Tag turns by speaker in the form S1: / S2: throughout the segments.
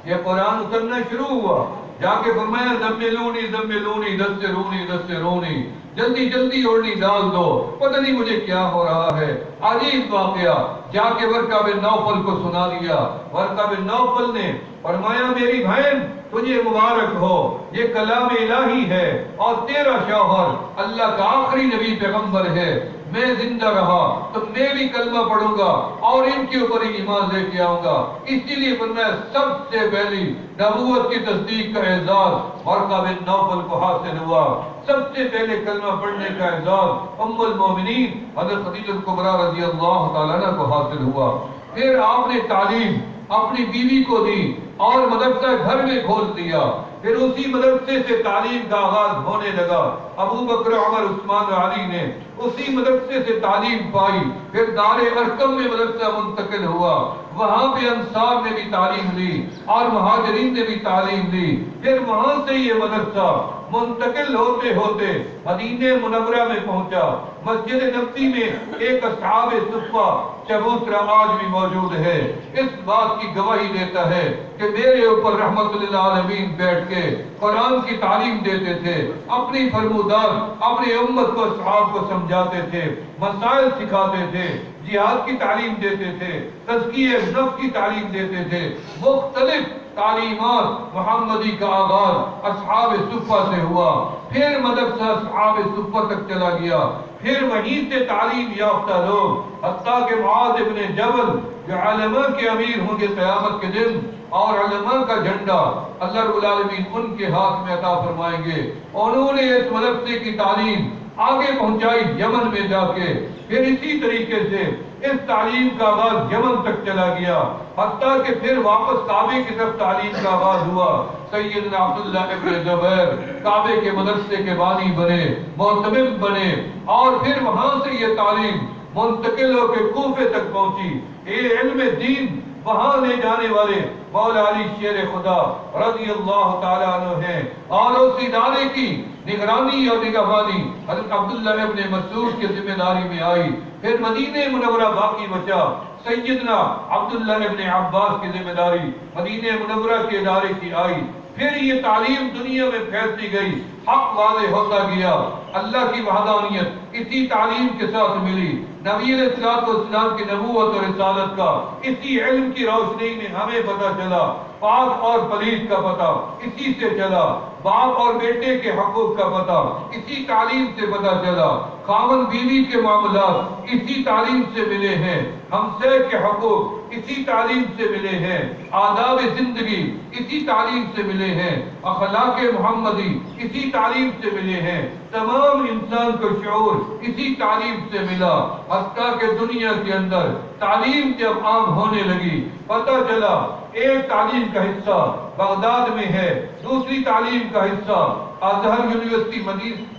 S1: یہ قرآن اترنا شروع ہوا، جا کے فرمایا زملونی زملونی دسترونی دسترونی، جلدی جلدی اوڑھنی ڈال دو، پتہ نہیں مجھے کیا ہو رہا ہے۔ عجیب واقعہ، جا کے ورقہ بن نوفل کو سنا دیا۔ ورقہ بن نوفل نے فرمایا میری بہن تجھے مبارک ہو، یہ کلام الہی ہے اور تیرا شوہر اللہ کا آخری نبی پیغمبر ہے، میں زندہ رہا تو میں بھی کلمہ پڑھوں گا اور ان کے اوپر ایمان لے کے آؤں گا۔ اسی لیے فرمایا سب سے پہلی نبوت کی تصدیق کا اعزاز ورقہ بن نوفل کو حاصل ہوا۔ سب سے پہلے کلمہ پڑھنے کا اعزاز ام المومنین حضرت خدیجہ کبریٰ رضی اللہ تعالیٰ عنہ کو حاصل ہوا۔ پھر آپ نے تعلیم اپنی بیوی کو دی اور مدرسہ گھر میں کھول دیا۔ پھر اسی مدرسے سے تعلیم کا آغاز ہونے لگا۔ ابو بکر عمر عثمان علی نے اسی مدرسے سے تعلیم پائی۔ پھر دار ارقم میں مدرسہ منتقل ہوا، وہاں پہ انصار نے بھی تعلیم لی اور مہاجرین نے بھی تعلیم لی۔ پھر وہاں سے یہ مدرسہ منتقل ہوتے ہوتے مدینہ منورہ میں پہنچا۔ مسجد نبوی میں ایک اصحاب صفہ چبوترا آج بھی موجود ہے، اس بات کی گواہی دیتا ہے کہ میرے اوپر رحمت للعالمین بیٹھ کے قرآن کی تعلیم دیتے تھے، اپنی فرمودات اپنی امت کو اصحاب کو سمجھاتے تھے، مسائل سکھاتے تھے، جہاد کی تعلیم دیتے تھے، تزکیہ نفس کی تعلیم دیتے تھے۔ مختلف تعلیمات محمدی کا آغاز اصحاب صفہ سے ہوا، پھر مدرسہ اصحاب صفہ تک چلا گیا، پھر وہیں سے تعلیم یافتہ لوگ حتیٰ کہ معاذ ابن جبل جو علماء کے امیر ہوں گے قیامت کے دن، اور علماء کا جھنڈا اللہ رب العالمین ان کے ہاتھ میں عطا فرمائیں گے، انہوں نے اس مدرسے کی تعلیم آگے پہنچائی یمن میں جا کے۔ پھر اسی طریقے سے اس تعلیم کا آغاز یمن تک چلا گیا، حتیٰ کہ پھر واپس کعبے کی طرف تعلیم کا آغاز ہوا۔ سیدنا عبداللہ ابن زبیر کعبے کے مدرسے کے بانی بنے، معتمد بنے، اور پھر وہاں سے یہ تعلیم منتقل ہو کے کوفے تک پہنچی۔ یہ علم دین وہاں لے جانے والے مولا علی شیر خدا رضی اللہ تعالیٰ عنہ ہیں، اور اس ادارے کی نگرانی اور نگہبانی حضرت عبداللہ ابن مسعود کی ذمہ داری میں آئی۔ پھر مدینہ منورہ باقی بچا، سیدنا عبداللہ ابن عباس کی ذمہ داری مدینہ منورہ کے ادارے کی آئی۔ پھر یہ تعلیم دنیا میں پھیلتی گئی، حق واضح ہوتا گیا، اللہ کی وحدانیت اسی تعلیم کے ساتھ ملی۔ نبی علیہ السلام کی نبوت اور رسالت کا اسی علم کی روشنی میں ہمیں پتہ چلا، پاک اور پلیت کا پتہ اسی سے چلا، باپ اور بیٹے کے حقوق کا پتہ اسی تعلیم سے پتہ چلا، خاوند بیوی کے معاملات اسی تعلیم سے ملے ہیں، ہمسائے کے حقوق اسی تعلیم سے ملے ہیں، آداب زندگی اسی تعلیم سے ملے ہیں، اخلاق محمدی اسی تعلیم سے ملے ہیں، تمام انسان کو شعور اسی تعلیم سے ملا۔ حتیٰ کہ دنیا کے اندر تعلیم جب عام ہونے لگی، پتہ چلا ایک تعلیم کا حصہ بغداد میں ہے، دوسری تعلیم کا حصہ ازہر یونیورسٹی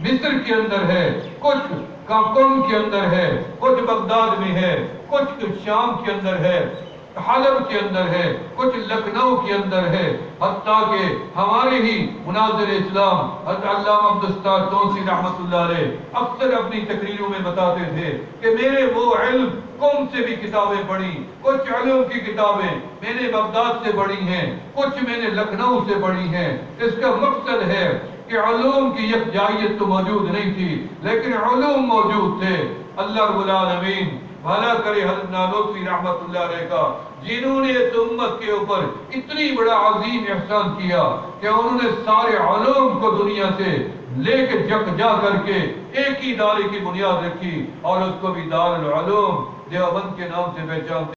S1: مصر کے اندر ہے، کچھ قم کے اندر ہے، کچھ بغداد میں ہے، کچھ شام کے اندر ہے، حلب کے اندر ہے، کچھ لکھنؤ کے اندر ہے۔ حتیٰ کہ ہمارے ہی مناظر اسلام حضرت علامہ عبدالستار تونسی رحمت اللہ علیہ اکثر اپنی تقریروں میں بتاتے تھے کہ میرے وہ علم قم سے بھی کتابیں پڑھی، کچھ علوم کی کتابیں میں نے بغداد سے پڑھی ہیں، کچھ میں نے لکھنؤ سے پڑھی ہیں۔ اس کا مقصد ہے کہ علوم کی یکجائیت تو موجود نہیں تھی، لیکن علوم موجود تھے۔ اللہ رب العالمین بھلا کرے حضرت نانوتوی رحمت اللہ علیہ کا، جنہوں نے اس امت کے اوپر اتنی بڑا عظیم احسان کیا کہ انہوں نے سارے علوم کو دنیا سے لے کے جا کر کے ایک ہی ادارے کی بنیاد رکھی، اور اس کو بھی دار العلوم دیوبند کے نام سے پہچانتے